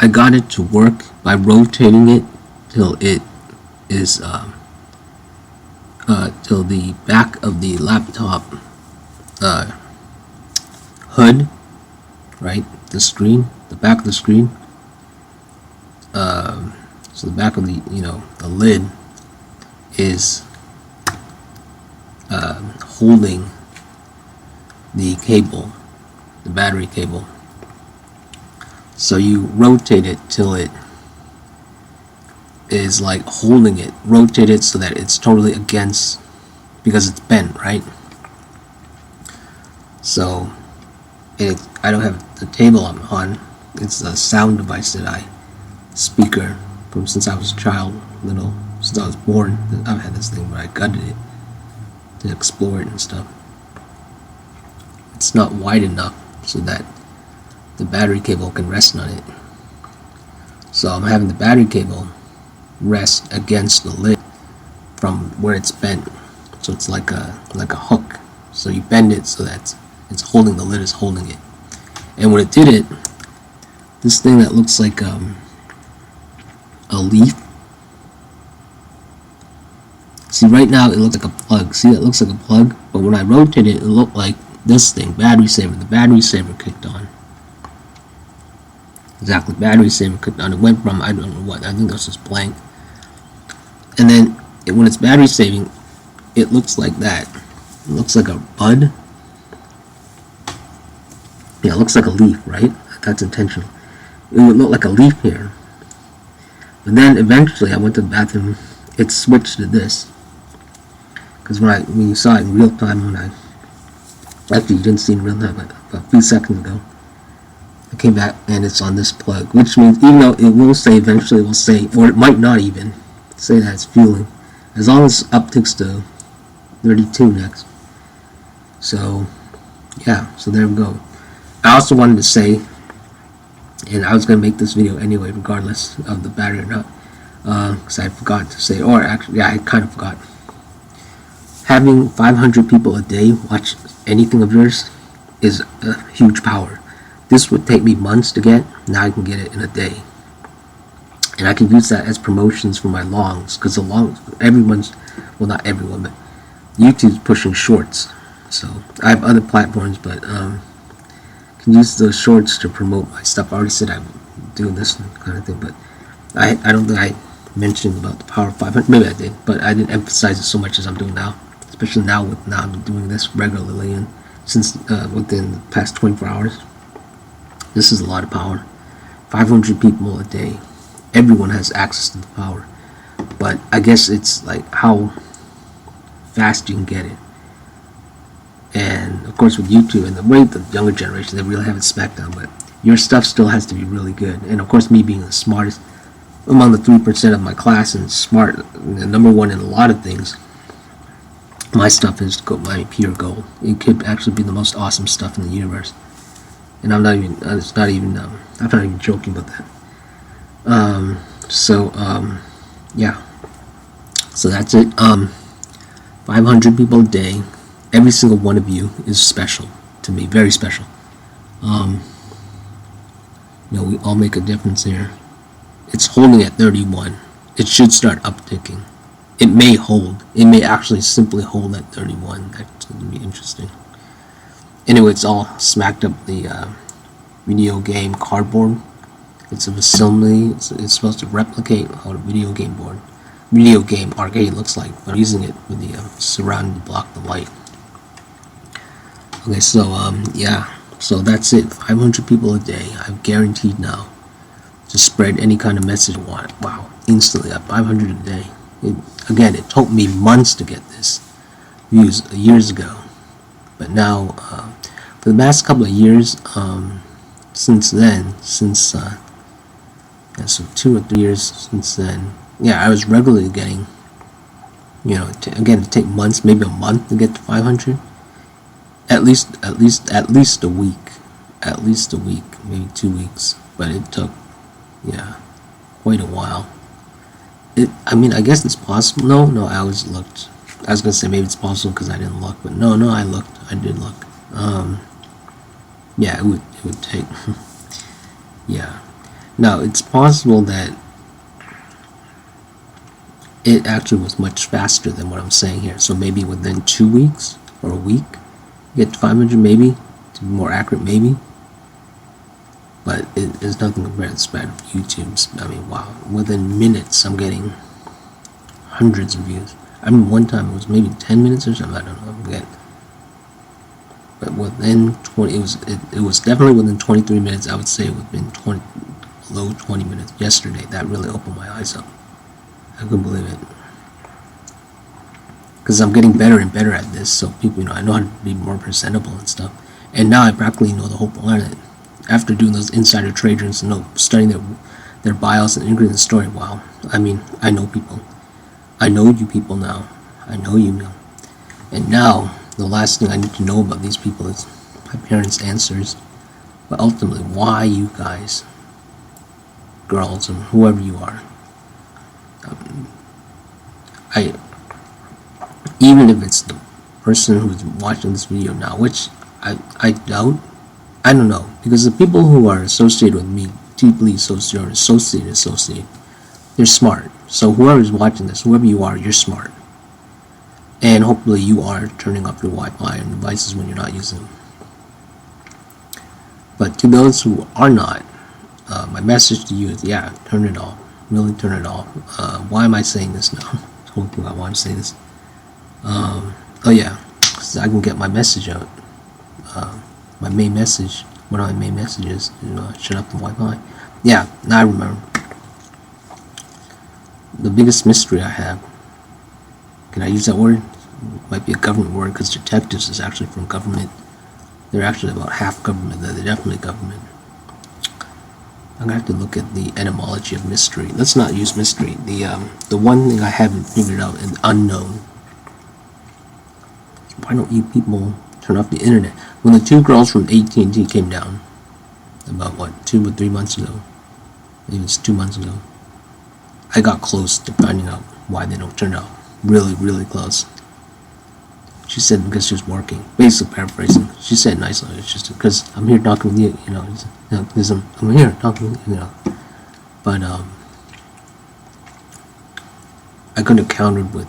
I got it to work by rotating it till it is till the back of the laptop hood, right? The screen, the back of the screen. So the back of the the lid is holding the cable, the battery cable. So you rotate it till it is like holding it. Rotate it so that it's totally against, because it's bent, right? So I don't have the table I'm on. It's a sound device that speaker from since I was a child, since I was born. I've had this thing, but I gutted it to explore it and stuff. It's not wide enough so that the battery cable can rest on it. So I'm having the battery cable rest against the lid from where it's bent. So it's like a hook. So you bend it so that it's holding, the lid is holding it. And when it did it, this thing that looks like a leaf. See, right now it looks like a plug. See, it looks like a plug, but when I rotate it, it looked like this thing, battery saver. The battery saver kicked on. Exactly, battery saver kicked on. It went from, I don't know what, I think that was just blank. And then when it's battery saving, it looks like that. It looks like a bud. Yeah, it looks like a leaf, right? That's intentional. It would look like a leaf here. But then eventually I went to the bathroom, it switched to this. Because when you saw it in real time, actually you didn't see it in real time, but a few seconds ago, I came back and it's on this plug, which means even though it will say, eventually it will say, or it might not even say that it's fueling, as long as it upticks to 32 next. So yeah, so there we go. I also wanted to say, and I was going to make this video anyway regardless of the battery or not, because I forgot to say, or actually, yeah, I kind of forgot. Having 500 people a day watch anything of yours is a huge power. This would take me months to get, now I can get it in a day. And I can use that as promotions for my longs, because the longs, everyone's, well not everyone, but YouTube's pushing shorts. So I have other platforms, but can use those shorts to promote my stuff. I already said I'm doing this kind of thing, but I don't think I mentioned about the power of 500. Maybe I did, but I didn't emphasize it so much as I'm doing now, especially now I'm doing this regularly, and since within the past 24 hours. This is a lot of power. 500 people a day. Everyone has access to the power, but I guess it's like how fast you can get it. And of course with YouTube and the way the younger generation, they really have it smacked down, but your stuff still has to be really good. And of course me being the smartest among the 3% of my class and smart, number one in a lot of things, my stuff is pure gold. It could actually be the most awesome stuff in the universe. And I'm not even, I'm not even joking about that. Yeah, so that's it. 500 people a day. Every single one of you is special to me, very special. We all make a difference here. It's holding at 31. It should start upticking. It may hold. It may actually simply hold at 31. That's going to be interesting. Anyway, it's all smacked up the video game cardboard. It's a facility. It's supposed to replicate how a video game arcade looks like, but I'm using it with the surround to block the light. Okay, so yeah, so that's it. 500 people a day. I'm guaranteed now to spread any kind of message I want. Wow, instantly at 500 a day. Again, it took me months to get this views years ago, but now for the past couple of years, since then, so 2 or 3 years since then, yeah, I was regularly getting, again, it take months, maybe a month to get to 500. At least a week, maybe 2 weeks, but it took, yeah, quite a while. I guess it's possible. No, I always looked. I was gonna say maybe it's possible because I didn't look, but no, I looked. I did look. Yeah, it would take. Yeah. Now, it's possible that it actually was much faster than what I'm saying here. So maybe within 2 weeks or a week, get to 500 maybe, to be more accurate maybe. But it is nothing compared to the spread of YouTube's. I mean, wow, within minutes I'm getting hundreds of views. I mean, one time it was maybe 10 minutes or something, I don't know, I forget. But within 20, it was definitely within 23 minutes. I would say within low 20 minutes yesterday. That really opened my eyes up. I couldn't believe it. Because I'm getting better and better at this, so people, I know how to be more presentable and stuff. And now I practically know the whole planet. After doing those insider traders, studying their bios and integrating the story, wow. I mean, I know people. I know you people now. I know you now. And now, the last thing I need to know about these people is my parents' answers. But ultimately, why you guys, girls, and whoever you are, even if it's the person who's watching this video now, which I doubt, I don't know, because the people who are associated with me, deeply associated, they're smart. So whoever's watching this, whoever you are, you're smart. And hopefully you are turning off your Wi-Fi and devices when you're not using them. But to those who are not, my message to you is, yeah, turn it off. Really turn it off. Why am I saying this now? Hopefully I want to say this. Oh yeah, because I can get my message out. My main message, one of my main messages, shut up the Wi-Fi. Yeah, now I remember. The biggest mystery I have, can I use that word? It might be a government word, because detectives is actually from government. They're actually about half government. They're definitely government. I'm gonna have to look at the etymology of mystery. Let's not use mystery. The one thing I haven't figured out, an unknown. Why don't you people turn off the internet? When the two girls from AT&T came down, about what, 2 or 3 months ago, maybe it's 2 months ago, I got close to finding out why they don't turn it off. Really, really close. She said because she was working. Basically paraphrasing. She said nicely, it's just because I'm here talking with you, because I'm here talking with you, But I could have countered with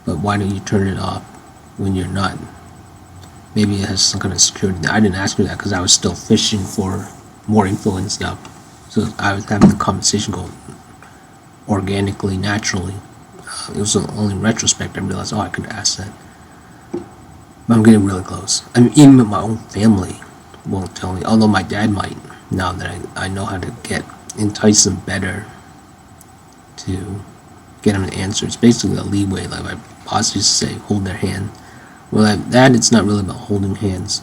but why don't you turn it off when you're not? Maybe it has some kind of security. I didn't ask her that because I was still fishing for more info and stuff. So I was having the conversation go organically, naturally. It was only in retrospect I realized, I could ask that. But I'm getting really close. I mean, even my own family won't tell me, although my dad might, now that I know how to entice them better to get them an answer. It's basically a leeway, like my boss used to say, hold their hand. Well, that it's not really about holding hands.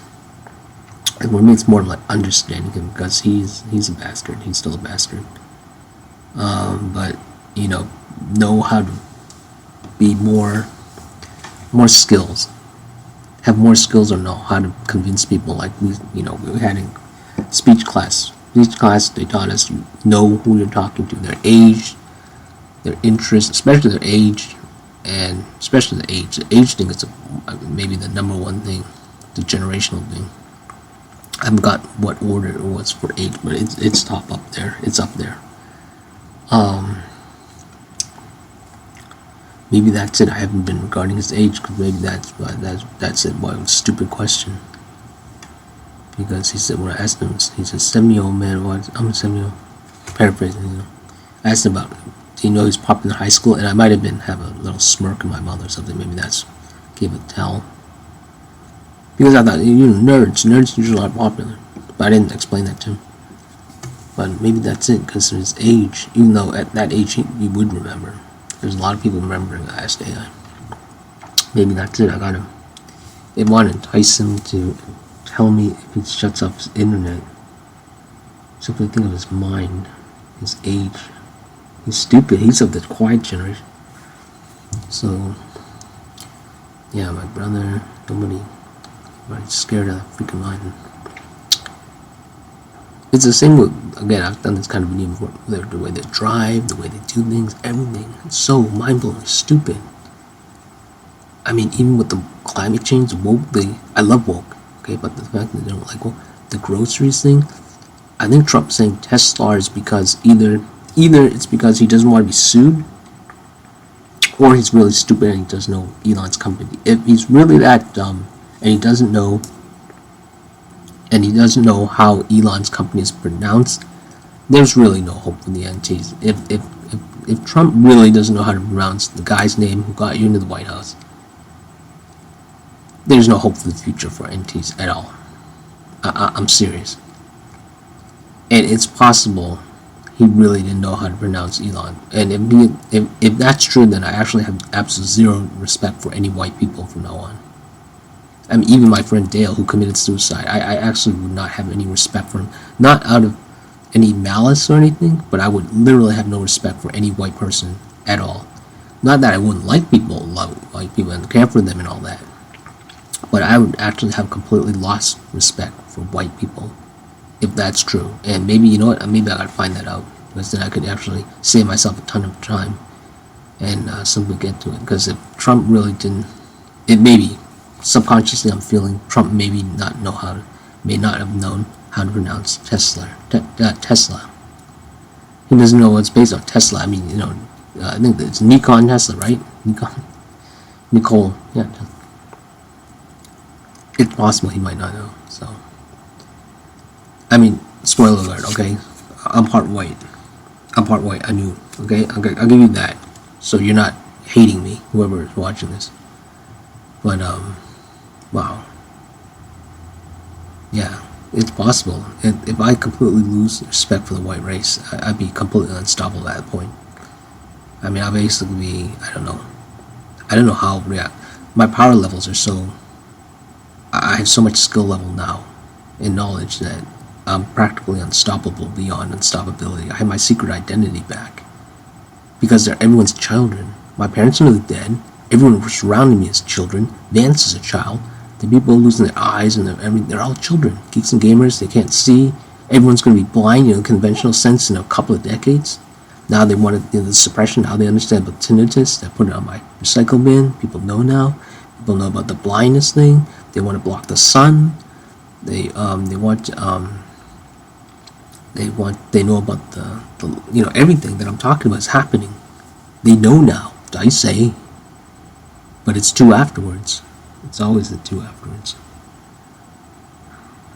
And for me, it's more like understanding him, because he's a bastard. He's still a bastard. But know how to be more skills. Have more skills, or know how to convince people. Like we had in speech class. Speech class, they taught us to know who you're talking to, their age, their interest, especially their age, and especially the age. The age thing is maybe the number one thing, the generational thing. I haven't got what order it was for age, but it's top up there. It's up there. Maybe that's it. I haven't been regarding his age, because maybe that's it. Why it was a stupid question. Because he said, when I asked him, he said, 7-year-old man, I'm a 7-year-old, paraphrasing, I asked him about, do you know he's popular in high school? And I might have have a little smirk in my mouth or something. Maybe that's gave a tell. Because I thought, nerds usually are popular. But I didn't explain that to him. But maybe that's it, because his age, even though at that age you would remember. There's a lot of people remembering I asked AI. Maybe that's it. I got him. They want to entice him to tell me if he shuts off his internet. Simply think of his mind, his age. He's stupid. He's of the quiet generation. So, yeah, my brother, nobody's scared of the freaking line. It's the same with, again, I've done this kind of video before, the way they drive, the way they do things, everything. It's so mind-blowing, stupid. I mean, even with the climate change, woke, I love woke, okay, but the fact that they don't like woke, the groceries thing, I think Trump saying Tesla is because either it's because he doesn't want to be sued, or he's really stupid and he doesn't know Elon's company. If he's really that dumb and he doesn't know how Elon's company is pronounced, there's really no hope for the NTs. If Trump really doesn't know how to pronounce the guy's name who got you into the White House, there's no hope for the future for NTs at all. I'm serious. And it's possible he really didn't know how to pronounce Elon. And if that's true, then I actually have absolute zero respect for any white people from now on. I mean, even my friend Dale, who committed suicide, I actually would not have any respect for him. Not out of any malice or anything, but I would literally have no respect for any white person at all. Not that I wouldn't like people, love white people, and care for them and all that, but I would actually have completely lost respect for white people if that's true. And maybe, you know what, maybe I gotta find that out, because then I could actually save myself a ton of time and simply get to it. Because if Trump really didn't, it maybe subconsciously I'm feeling Trump maybe may not have known how to pronounce Tesla. Tesla. He doesn't know what's based on Tesla. I mean, you know, I think it's Nikon Tesla, right? Nicole. Yeah. It's possible he might not know. So, I mean, spoiler alert. Okay, I'm part white. I knew. Okay, I'll give you that. So you're not hating me, whoever is watching this. But wow. Yeah, it's possible. If I completely lose respect for the white race, I'd be completely unstoppable at that point. I mean, I'll basically be, I don't know how I'll react. My power levels are so, I have so much skill level now and knowledge that I'm practically unstoppable beyond unstoppability. I have my secret identity back because they're everyone's children. My parents are nearly dead. Everyone surrounding me is children. Vance is a child. The people losing their eyes and they're all children. Geeks and gamers, they can't see. Everyone's going to be blind in a conventional sense in a couple of decades. Now they wanted the suppression. Now they understand about tinnitus. They put it on my recycle bin. People know now. People know about the blindness thing. They want to block the sun. They know about the you know, everything that I'm talking about is happening. They know now. I say, but it's two afterwards. It's always the two afterwards.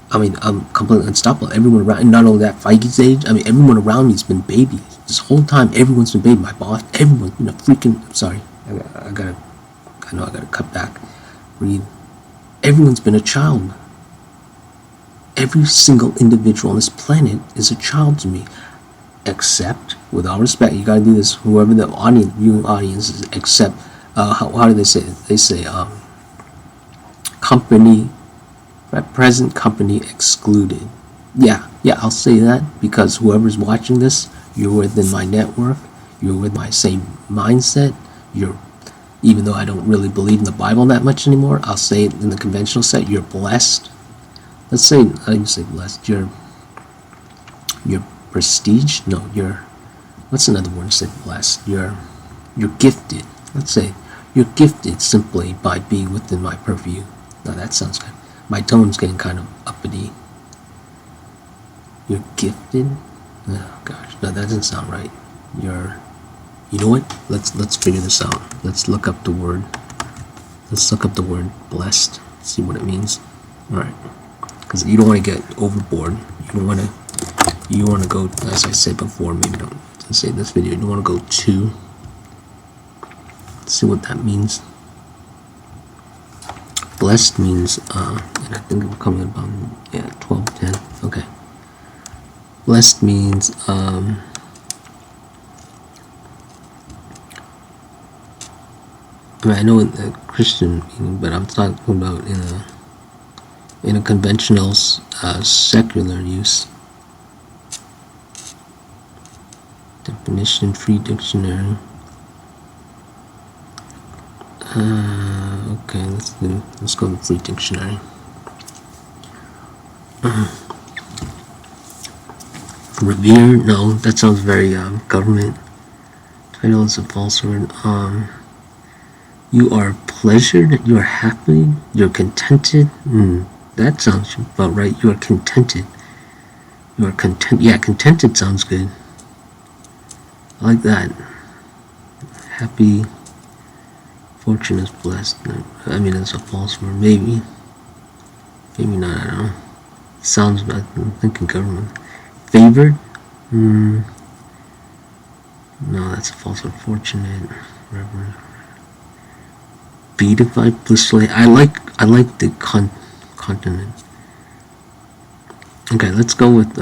I mean, I'm completely unstoppable. Everyone around, and not only that, Feige's age. I mean, everyone around me's been babies. This whole time, everyone's been baby. My boss, everyone's been a freaking. I'm sorry, I know I gotta cut back. Breathe. Everyone's been a child. Every single individual on this planet is a child to me. Except, with all respect, you gotta do this. Whoever the viewing audience is, except, how do they say it? They say, company, present company excluded. Yeah, I'll say that because whoever's watching this, you're within my network, you're with my same mindset, even though I don't really believe in the Bible that much anymore, I'll say it in the conventional set, you're blessed. Let's say, I didn't say blessed, you're prestige? No, what's another word to say blessed? You're gifted. Let's say, you're gifted simply by being within my purview. Now that sounds good. My tone's getting kind of uppity. You're gifted? Oh gosh, no, that doesn't sound right. You know what? Let's figure this out. Let's look up the word. Let's look up the word blessed. See what it means. All right. Because you don't want to get overboard. You want to go, as I said before. Maybe don't say this video. You don't want to go too. Let's see what that means. Blessed means, and I think we're coming about, 12:10. Okay. Blessed means, I mean, I know in the Christian meaning, but I'm talking about in a conventional, secular use. Definition, free dictionary. Okay, let's go to free dictionary. Revere? No, that sounds very government. Title is a false word. You are pleasured, you are happy, you're contented. That sounds about right. You are contented. Or content. Yeah, contented sounds good. I like that. Happy, fortune is blessed. I mean, it's a false word. Maybe. Maybe not. I don't know. Sounds. I'm thinking government. Favored. No, that's a false word. Fortunate. Reverend. Beatified, blissfully. I like the continent. Okay, let's go with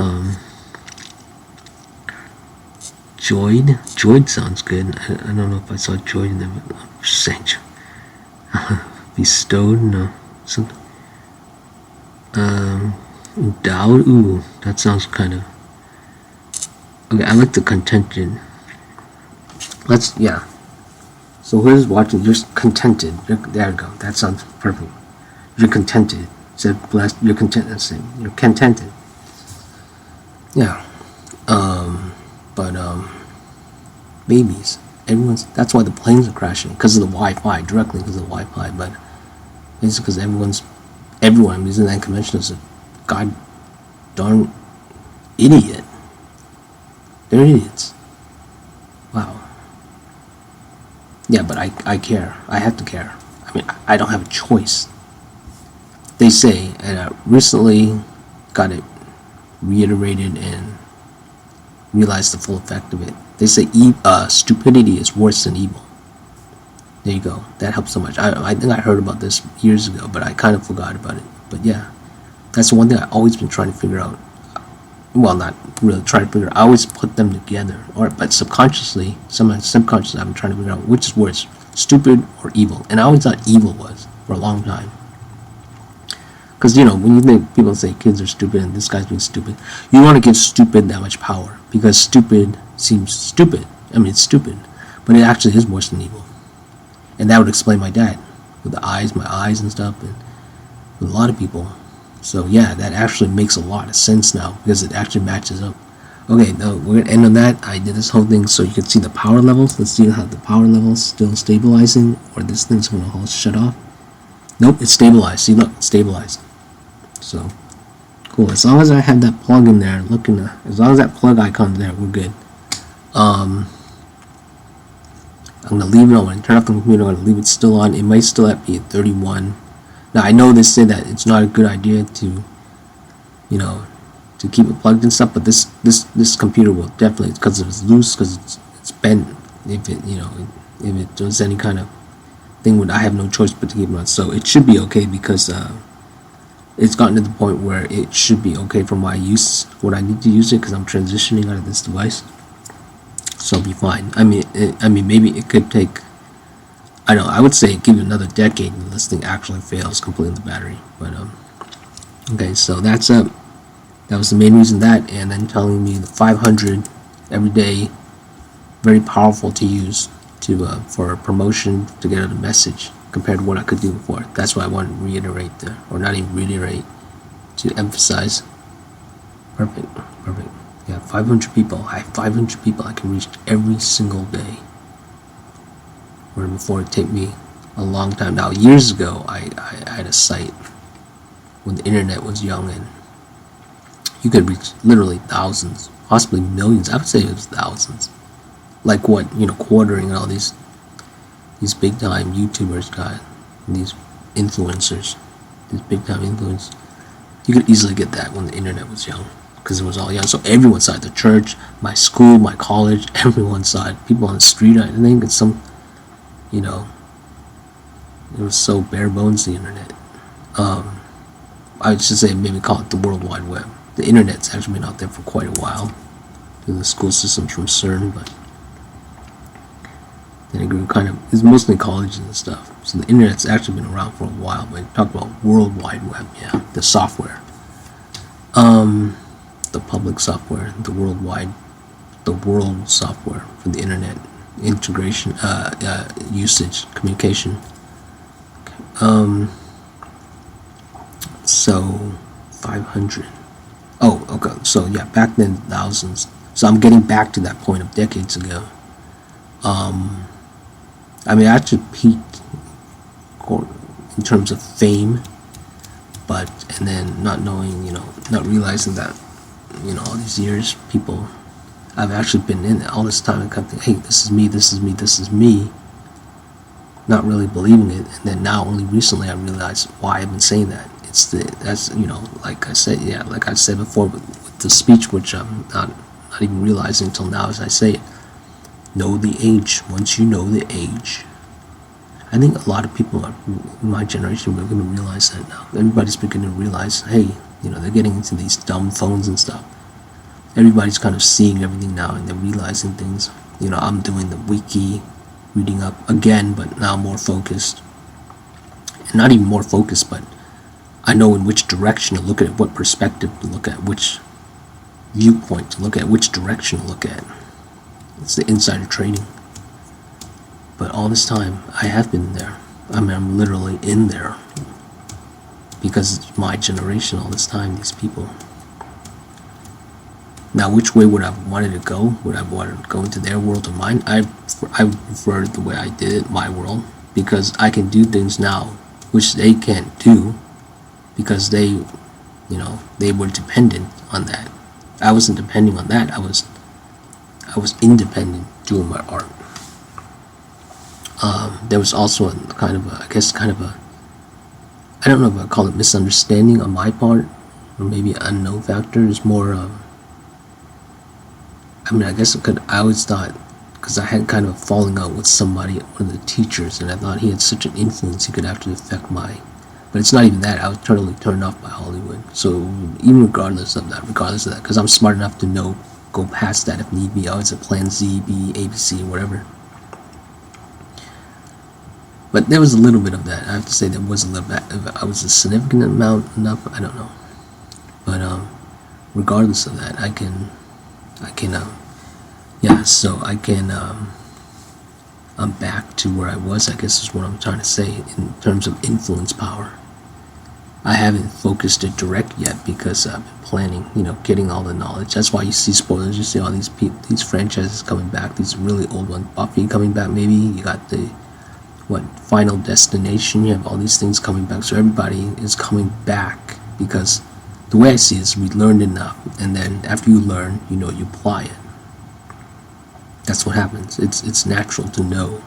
joyed. Joyed sounds good. I don't know if I saw joyed in there, but I'm just saying. Bestowed, no. Something. Endowed. Ooh, that sounds kind of. Okay, I like the contented. Yeah. So who's watching? You're contented. There you go. That sounds perfect. You're contented. Said blessed. You're contented. You're contented. Yeah. But babies. That's why the planes are crashing, because of the Wi-Fi, directly because of the Wi-Fi. But it's because everyone using that convention is a god darn idiot. They're idiots. Wow. Yeah, but I care. I have to care. I mean, I don't have a choice. They say, and I recently got it reiterated and realized the full effect of it. They say stupidity is worse than evil. There you go. That helps so much. I think I heard about this years ago, but I kind of forgot about it. But yeah, that's the one thing I've always been trying to figure out. Well, not really trying to figure out. I always put them together, but subconsciously, subconsciously, I've been trying to figure out which is worse, stupid or evil. And I always thought evil was for a long time. Because, when you think people say kids are stupid and this guy's being stupid, you want to give stupid that much power. Because stupid seems stupid. I mean, it's stupid. But it actually is worse than evil. And that would explain my dad. With my eyes and stuff. And with a lot of people. So, yeah, that actually makes a lot of sense now. Because it actually matches up. Okay, now we're going to end on that. I did this whole thing so you can see the power levels. Let's see how the power level's still stabilizing. Or this thing's going to shut off. Nope, it's stabilized. See, look, it's stabilized. So, cool. As long as I have that plug in there, as long as that plug icon's there, we're good. I'm going to leave it on. When I turn off the computer, I'm going to leave it still on. It might still be at 31. Now, I know they say that it's not a good idea to, to keep it plugged and stuff, but this computer will definitely, because it's loose, because it's bent. If it does any kind of thing, I have no choice but to keep it on. So, it should be okay because, it's gotten to the point where it should be okay for my use when I need to use it, because I'm transitioning out of this device. So I'll be fine. I mean, maybe it could take. I don't know. I would say give it another decade and this thing actually fails completely the battery. But okay. So that's that was the main reason that, and then telling me the 500 every day, very powerful to use for a promotion to get out a message, compared to what I could do before. That's why I wanted to reiterate there, or not even reiterate, to emphasize. Perfect. Yeah, 500 people. I have 500 people I can reach every single day. Where before it took me a long time. Now, years ago, I had a site when the internet was young, and you could reach literally thousands, possibly millions. I would say it was thousands. Like what, Quartering and all these big time YouTubers got, these influencers, these big time influencers. You could easily get that when the internet was young, because it was all young. So everyone saw it. The church, my school, my college, everyone saw it. People on the street, I think it's it was so bare bones, the internet. I should say maybe call it the World Wide Web. The internet's actually been out there for quite a while. Through the school systems from CERN, but then it grew it's mostly colleges and stuff. So the internet's actually been around for a while, but talk about World Wide Web, yeah, the software. The public software, the world software for the internet, integration, usage, communication. So 500. Oh, okay. So yeah, back then thousands. So I'm getting back to that point of decades ago. I mean, I actually peaked in terms of fame, and then not knowing, not realizing that all these years, people, I've actually been in it all this time and kept thinking, hey, this is me, this is me, this is me, not really believing it. And then now, only recently, I realized why I've been saying that. That's like I said, like I said before with the speech, which I'm not even realizing until now as I say it. Know the age. Once you know the age, I think a lot of people in my generation are going to realize that now. Everybody's beginning to realize, hey, they're getting into these dumb phones and stuff. Everybody's kind of seeing everything now, and they're realizing things. I'm doing the wiki, reading up again, but now more focused. And not even more focused, but I know in which direction to look at it, what perspective to look at, which viewpoint to look at, which direction to look at. It's the insider trading. But all this time, I have been there. I mean, I'm literally in there. Because it's my generation all this time, these people. Now, which way would I have wanted to go? Would I want to go into their world or mine? I prefer the way I did it, my world. Because I can do things now, which they can't do. Because they were dependent on that. I wasn't depending on that. I was independent doing my art. There was also I don't know if I call it misunderstanding on my part, or maybe an unknown factor. Is more, I guess I always thought, because I had kind of a falling out with somebody, one of the teachers, and I thought he had such an influence he could actually affect but it's not even that. I was totally turned off by Hollywood. So even regardless of that, because I'm smart enough to know, go past that if need be. I was at Plan Z, B, ABC, whatever. But there was a little bit of that. I have to say there was a little bit. If I was a significant amount enough, I don't know. But regardless of that, I'm back to where I was, I guess is what I'm trying to say, in terms of influence power. I haven't focused it direct yet because I've been planning, getting all the knowledge. That's why you see spoilers, you see all these franchises coming back, these really old ones. Buffy coming back, maybe. You got the, Final Destination, you have all these things coming back. So everybody is coming back because the way I see it is we learned enough, and then after you learn, you apply it. That's what happens. It's natural to know,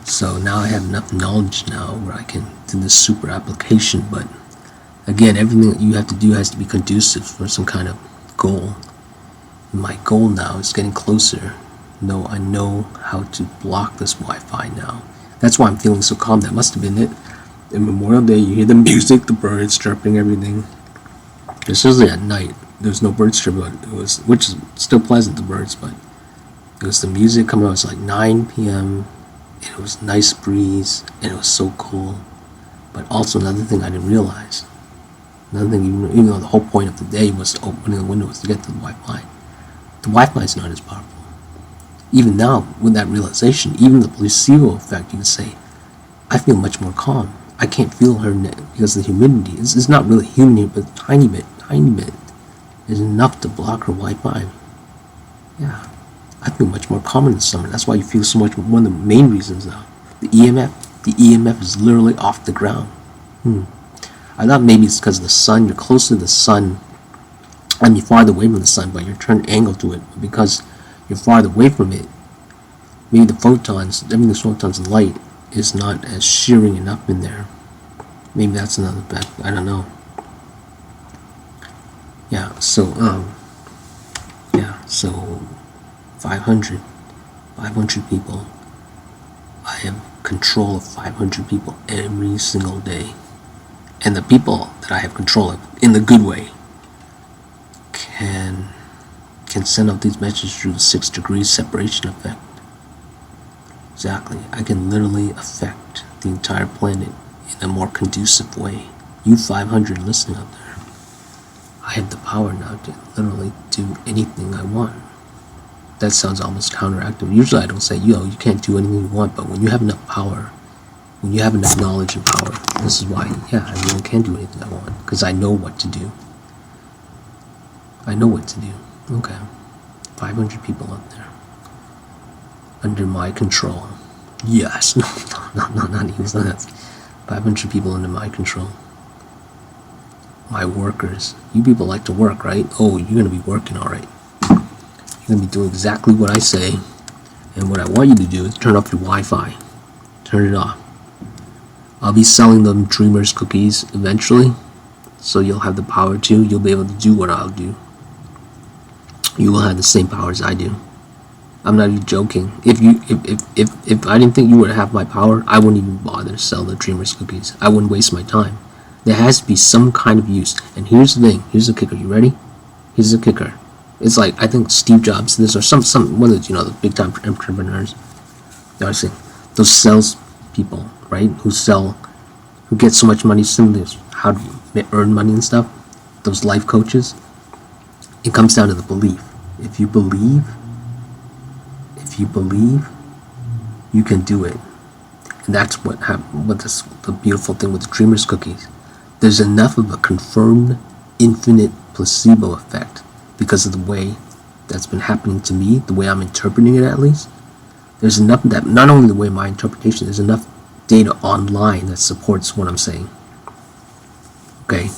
So now I have enough knowledge now where I can do this super application, but again, everything that you have to do has to be conducive for some kind of goal. And my goal now is getting closer. I know how to block this Wi-Fi now. That's why I'm feeling so calm. That must have been it. In Memorial Day, you hear the music, the birds chirping, everything. It's usually at night. There's no birds chirping, which is still pleasant, the birds, but it was the music coming out. It was like 9 p.m. and it was nice breeze, and it was so cool. But also another thing I didn't realize. Another thing, even though the whole point of the day was opening the windows to get to the Wi-Fi. The Wi-Fi is not as powerful. Even now, with that realization, even the placebo effect, you can say, I feel much more calm. I can't feel her because the humidity. It's not really humid, but tiny bit is enough to block her Wi-Fi. Yeah, I feel much more calm in the summer. That's why you feel so much. One of the main reasons now, the EMF is literally off the ground. I thought maybe it's because of the sun. You're closer to the sun. I mean, farther away from the sun, but you're turned angle to it because you're farther away from it. Maybe the photons of light is not as shearing enough in there. Maybe that's another fact. I don't know. Yeah. So 500 people. I have control of 500 people every single day, and the people that I have control of, in the good way, can send out these messages through the 6 degrees separation effect. Exactly. I can literally affect the entire planet in a more conducive way. You 500 listening out there, I have the power now to literally do anything I want. That sounds almost counteractive. Usually I don't say, you can't do anything you want, but when you have enough power, when you have enough knowledge and power, this is why, I really can do anything I want, because I know what to do. Okay. 500 people out there. Under my control. Yes. No, not even that. 500 people under my control. my workers. You people like to work, right? Oh, you're gonna be working, all right. You're gonna be doing exactly what I say, and what I want you to do is turn off your Wi-Fi. Turn it off. I'll be selling them Dreamers cookies eventually, so you'll have the power to. You'll be able to do what I'll do. You will have the same power as I do. I'm not even joking. If I didn't think you would have my power, I wouldn't even bother to sell the Dreamers cookies. I wouldn't waste my time. There has to be some kind of use. And here's the thing. Here's the kicker. You ready? Here's the kicker. It's like, I think Steve Jobs, this or some one of the big time entrepreneurs. I say those sales people, right? Who get so much money, simply how to earn money and stuff. Those life coaches. It comes down to the belief. If you believe, you can do it. And that's what the beautiful thing with the Dreamers cookies. There's enough of a confirmed infinite placebo effect because of the way that's been happening to me, the way I'm interpreting it at least. There's enough of that, not only the way my interpretation, there's enough data online that supports what I'm saying. Okay,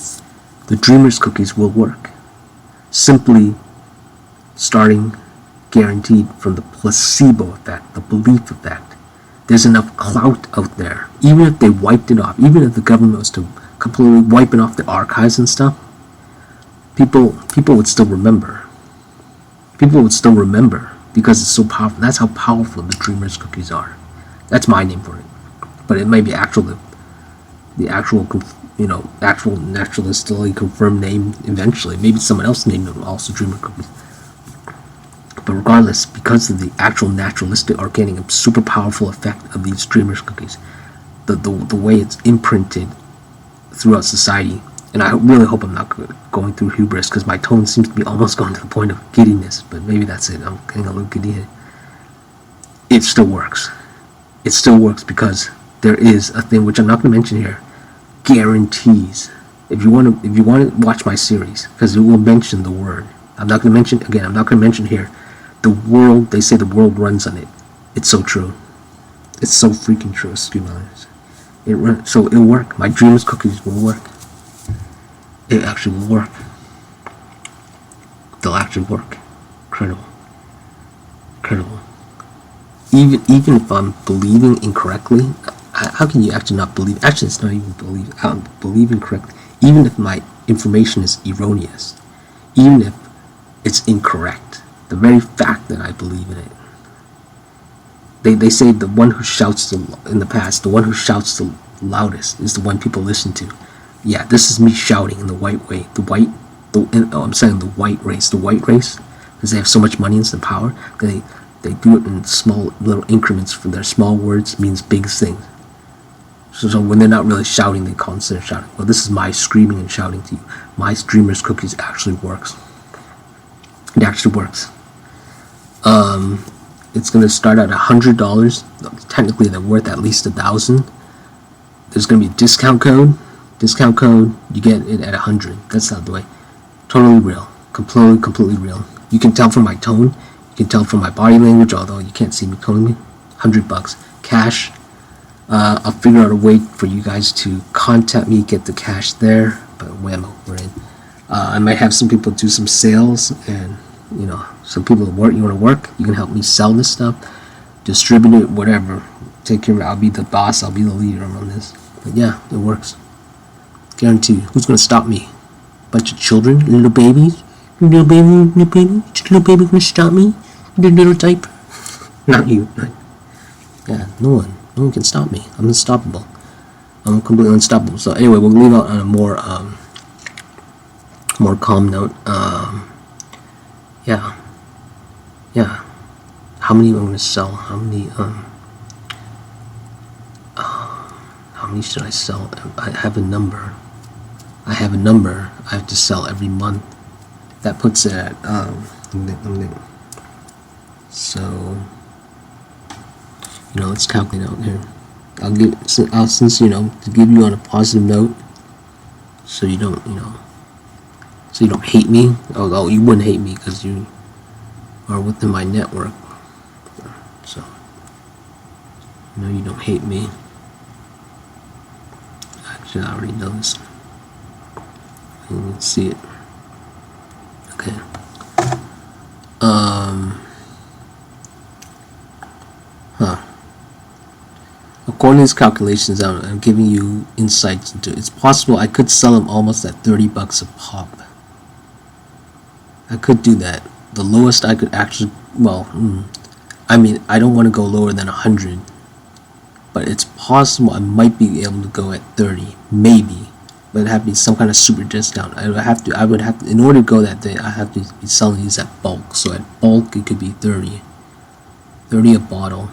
the Dreamers cookies will work. Simply starting guaranteed from the placebo effect, the belief effect. There's enough clout out there. Even if they wiped it off, even if the government was to completely wipe it off the archives and stuff, people would still remember. People would still remember because it's so powerful. That's how powerful the Dreamers cookies are. That's my name for it. But it may be actual naturalistically confirmed name eventually. Maybe someone else named them also Dreamer cookies. But regardless, because of the actual naturalistic, organic, and super powerful effect of these Dreamers cookies, the way it's imprinted throughout society, and I really hope I'm not going through hubris because my tone seems to be almost going to the point of giddiness, but maybe that's it. I'm getting a little giddy. It still works. It still works because there is a thing which I'm not going to mention here. Guarantees. If you want to watch my series, because it will mention the word. I'm not going to mention here. The world, they say the world runs on it. It's so true. It's so freaking true. Excuse me. So it'll work. My Dreamers cookies will work. It actually will work. They'll actually work. Incredible. Even if I'm believing incorrectly, how can you actually not believe? Actually, it's not even believe. I'm believing correctly. Even if my information is erroneous, even if it's incorrect, the very fact that I believe in it. They say the one who shouts in the past, the one who shouts the loudest is the one people listen to. Yeah, this is me shouting in the white way. I'm saying the white race. The white race, because they have so much money and some power, they do it in small little increments. For their small words means big things. So when they're not really shouting, they consider shouting. Well, this is my screaming and shouting to you. My Dreamers cookies actually works. It actually works. It's going to start at $100. Technically, they're worth at least $1,000. There's going to be a discount code. You get it at 100. That's not the way. Totally real. Completely real. You can tell from my tone. You can tell from my body language, although you can't see me calling me. $100. Cash. I'll figure out a way for you guys to contact me, get the cash there. But whammo, we're in. I might have some people do some sales, and some people you want to work. You can help me sell this stuff, distribute it, whatever. Take care of it. I'll be the boss. I'll be the leader on this. But yeah, it works. Guarantee you. Who's gonna stop me? Bunch of children, little babies, little baby gonna stop me? The little diaper. Not you. Yeah, no one can stop me. I'm unstoppable. I'm completely unstoppable. So anyway, we'll leave out on a more calm note. Yeah. How many am I gonna sell? How many should I sell? I have a number. I have to sell every month. That puts it at so let's calculate out here. Since to give you on a positive note, so you don't hate me. Although you wouldn't hate me because you are within my network. So you don't hate me. Actually, I already know this. You can see it. Okay. According to these calculations, I'm giving you insights into it. It's possible I could sell them almost at $30 a pop. I could do that. The lowest I could actually, I mean, I don't want to go lower than 100, but it's possible I might be able to go at 30, maybe. But it'd have to be some kind of super discount. I would have to, in order to go that day, I have to be selling these at bulk. So at bulk, it could be 30 a bottle.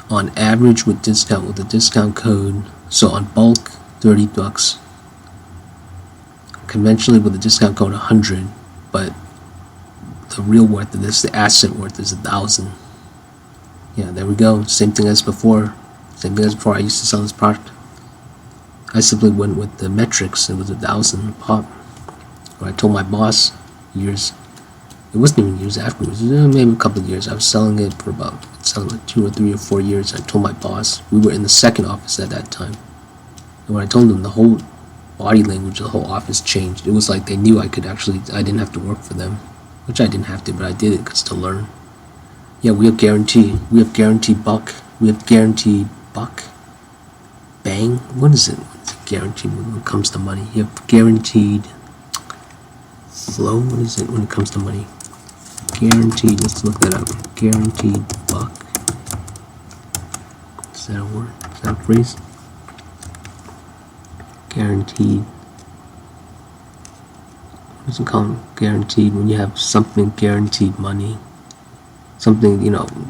On average with discount, with the discount code, so on bulk, $30. Conventionally with the discount code, 100, but the real worth of this, the asset worth, is 1,000. Yeah, there we go. Same thing as before. I used to sell this product. I simply went with the metrics. It was 1,000 a pop. Or I told my boss years. It wasn't even years afterwards. Maybe a couple of years. I was selling it for about 2 or 3 or 4 years. I told my boss. We were in the second office at that time. And when I told them, the whole body language of the whole office changed. It was like they knew I didn't have to work for them. Which I didn't have to, but I did it because to learn. Yeah, we have guarantee. We have guaranteed buck. We have guaranteed buck. Bang. What is it? What's it guaranteed when it comes to money? You have guaranteed flow. What is it when it comes to money? Guaranteed. Let's look that up. Guaranteed buck. Is that a word? Is that a phrase? Guaranteed. What's it called? Guaranteed. When you have something guaranteed money. Something,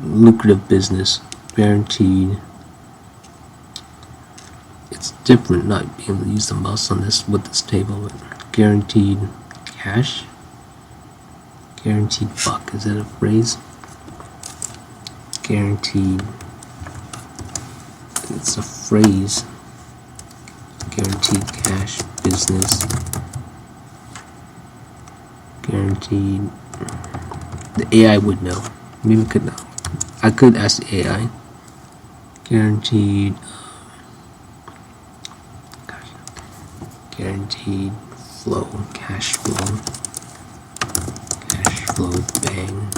lucrative business. Guaranteed. It's different not being able to use the mouse on this with this table. But guaranteed cash. Guaranteed buck. Is that a phrase? Guaranteed. It's a phrase. Guaranteed cash business. Guaranteed. The AI would know. Maybe we could know. I could ask the AI. Guaranteed. Guaranteed flow. Cash flow. Cash flow. Bang.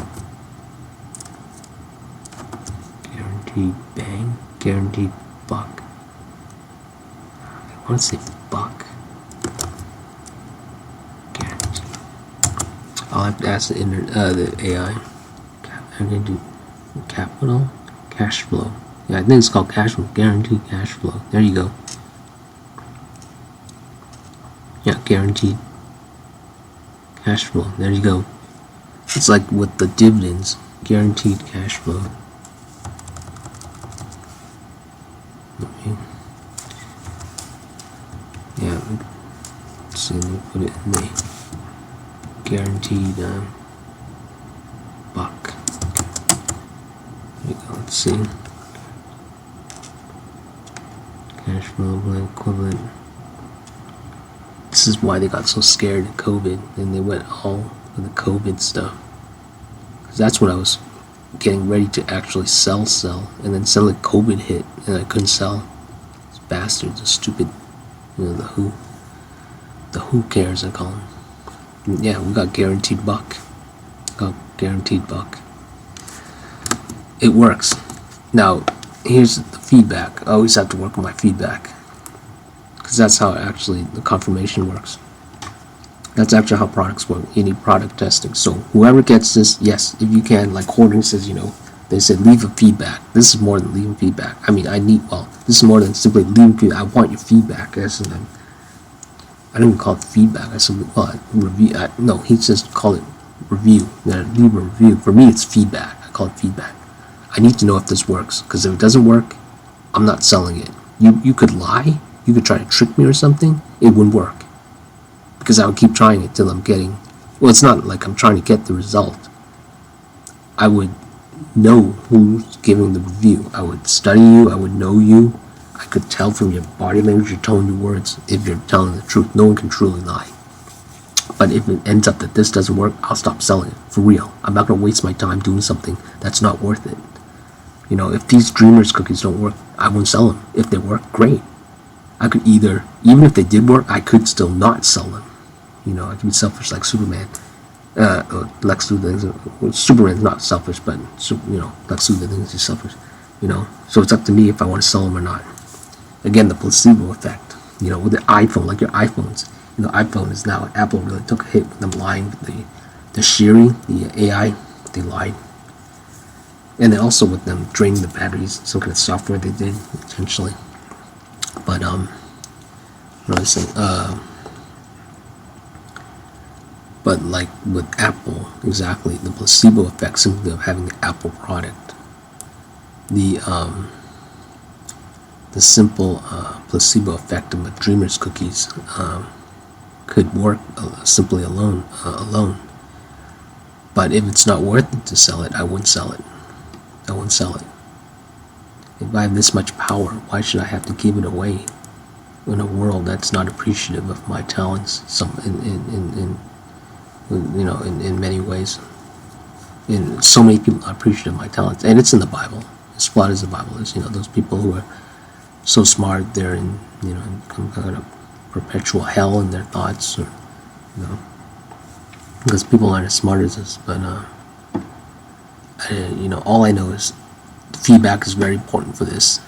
Guaranteed bang. Guaranteed buck. I want to say buck. Guaranteed. I'll have to ask the AI. I'm going to do capital. Cash flow. Yeah, I think it's called cash flow. Guaranteed cash flow. There you go. Yeah, guaranteed cash flow. There you go. It's like with the dividends. Guaranteed cash flow. Yeah, let's see, let me put it in the guaranteed buck. There you go, let's see. Cash flow equivalent. This is why they got so scared of COVID and they went all with the COVID stuff. Because that's when I was getting ready to actually sell. And then suddenly COVID hit and I couldn't sell. These bastards, the stupid, the who cares, I call them. Yeah, we got guaranteed buck. Got guaranteed buck. It works. Now, here's the feedback. I always have to work on my feedback. Because that's how actually the confirmation works. That's actually how products work. You need product testing. So whoever gets this, yes, if you can, like Hoarding says, they said leave a feedback. This is more than leaving feedback. I mean, this is more than simply leaving feedback. I want your feedback. I don't even call it feedback. I said, review. No, he says call it review. Leave a review. For me, it's feedback. I call it feedback. I need to know if this works. Because if it doesn't work, I'm not selling it. You could lie. You could try to trick me or something. It wouldn't work. Because I would keep trying it till I'm getting... Well, it's not like I'm trying to get the result. I would know who's giving the review. I would study you. I would know you. I could tell from your body language, your tone, your words, if you're telling the truth. No one can truly lie. But if it ends up that this doesn't work, I'll stop selling it. For real. I'm not going to waste my time doing something that's not worth it. If these Dreamers cookies don't work, I won't sell them. If they work, great. I could either, even if they did work, I could still not sell them. I could be selfish like Superman. Or Lex Luthor. Superman's not selfish, but Lex Luthor thinks he's selfish. So it's up to me if I want to sell them or not. Again, the placebo effect. With the iPhone, like your iPhones. iPhone is now, Apple really took a hit with them lying with the Siri, the AI. They lied. And then also with them draining the batteries, some kind of software they did intentionally. But what was I saying? But like with Apple, exactly, the placebo effect simply of having the Apple product, the simple placebo effect of the Dreamers cookies could work simply alone. But if it's not worth it to sell it, I wouldn't sell it. I wouldn't sell it. If I have this much power, why should I have to give it away in a world that's not appreciative of my talents? In many ways. And so many people are appreciative of my talents, and it's in the Bible. As flawed as the Bible is, those people who are so smart, they're in kind of perpetual hell in their thoughts, or because people aren't as smart as us. But all I know is feedback is very important for this,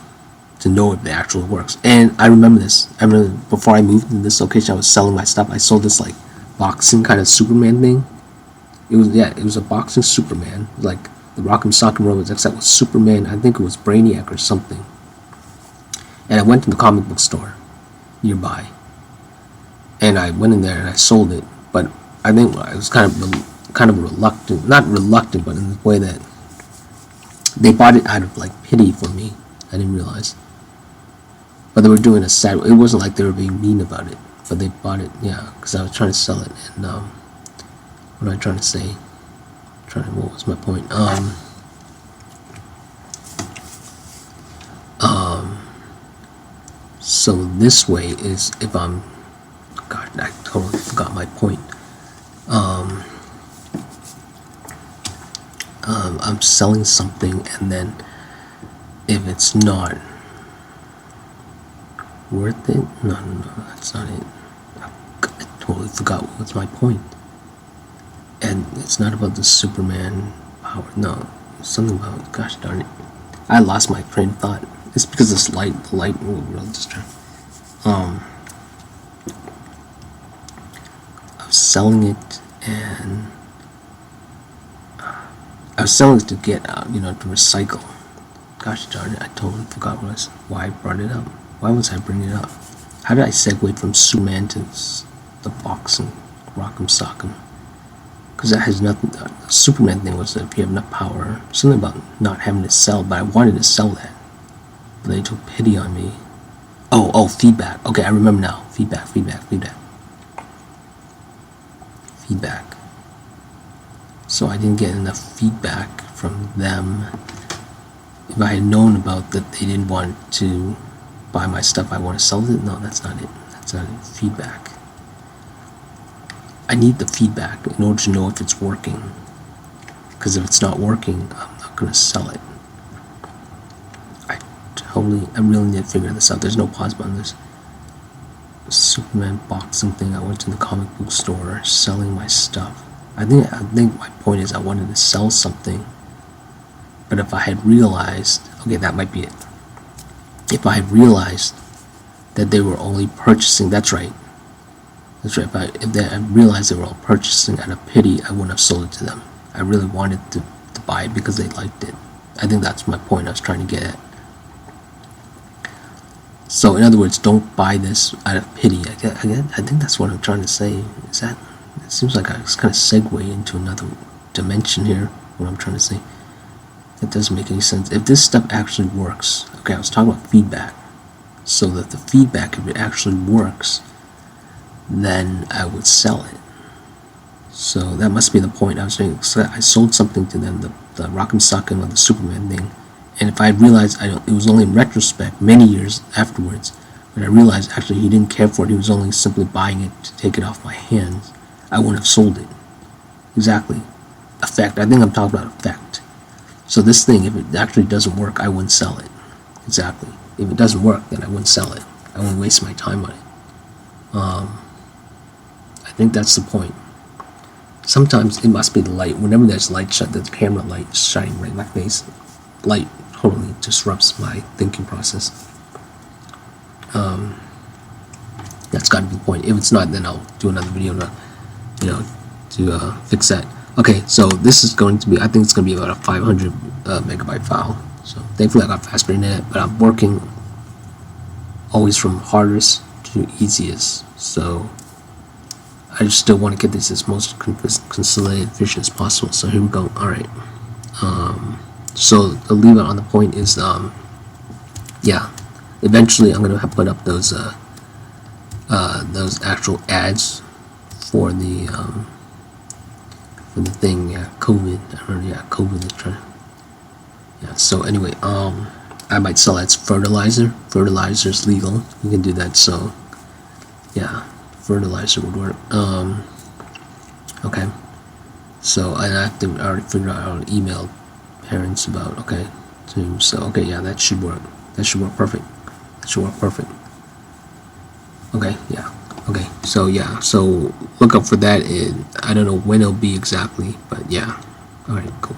to know if it actually works. And I remember this. I remember before I moved to this location, I was selling my stuff. I sold this like boxing kind of Superman thing. It was a boxing Superman, like the Rock'em Sock'em Robots, except with Superman. I think it was Brainiac or something. And I went to the comic book store nearby, and I went in there and I sold it. But I think I was kind of reluctant, not reluctant, but in the way that they bought it out of like pity for me. I didn't realize, but they were doing a sad. It wasn't like they were being mean about it, but they bought it, because I was trying to sell it. And what am I trying to say? What was my point? So this way is if I'm, God, I totally forgot my point. I'm selling something, and then if it's not worth it, no, that's not it. I totally forgot what's my point. And it's not about the Superman power. No, it's something about, gosh darn it, I lost my train of thought. It's because this the light will really distract. I was selling it, and I was selling it to get out, to recycle. Gosh darn it, I totally forgot why I brought it up. Why was I bringing it up? How did I segue from Superman to the boxing, Rock'em Sock'em? Because that has nothing. The Superman thing was that if you have enough power, something about not having to sell, but I wanted to sell that. But they took pity on me. Oh, feedback. Okay, I remember now. Feedback. So I didn't get enough feedback from them. If I had known about that they didn't want to buy my stuff, I want to sell it. No, that's not it. That's not it. Feedback. I need the feedback in order to know if it's working. Because if it's not working, I'm not going to sell it. I really need to figure this out. There's no pause button. There's a Superman boxing thing. I went to the comic book store selling my stuff. I think my point is I wanted to sell something. But if I had realized, okay, that might be it. If I had realized that they were only purchasing, that's right. If I realized they were all purchasing out of pity, I wouldn't have sold it to them. I really wanted to buy it because they liked it. I think that's my point I was trying to get at. So in other words, don't buy this out of pity. I think that's what I'm trying to say. It seems like I was kind of segue into another dimension here, what I'm trying to say. That doesn't make any sense. If this stuff actually works, okay, I was talking about feedback. So that the feedback, if it actually works, then I would sell it. So that must be the point I was saying. So I sold something to them, the Rock'em Sock'em or the Superman thing. And if I realized it was only in retrospect, many years afterwards, when I realized actually he didn't care for it, he was only simply buying it to take it off my hands, I wouldn't have sold it. Exactly. Effect. I think I'm talking about effect. So this thing, if it actually doesn't work, I wouldn't sell it. Exactly. If it doesn't work, then I wouldn't sell it. I won't waste my time on it. I think that's the point. Sometimes it must be the light. Whenever there's light shut, the camera light is shining right in my face. Light totally disrupts my thinking process. That's got to be the point. If it's not, then I'll do another video to fix that. Okay, so this is going to be, I think it's going to be about a 500 megabyte file. So thankfully I got faster internet, but I'm working always from hardest to easiest. So I just still want to get this as most consolidated efficient as possible. So here we go. All right. So the leave it on the point is, yeah. Eventually, I'm gonna put up those actual ads for the thing. Yeah, COVID. I remember. Yeah, COVID is trying. Yeah. So anyway, I might sell that as fertilizer. Fertilizer is legal. You can do that. So yeah, fertilizer would work. Okay. So I have to already figure out how to email parents about. Okay. So okay, yeah, that should work. That should work perfect. That should work perfect. Okay, yeah. Okay, so yeah, so look up for that. I don't know when it'll be exactly, but yeah. All right, cool.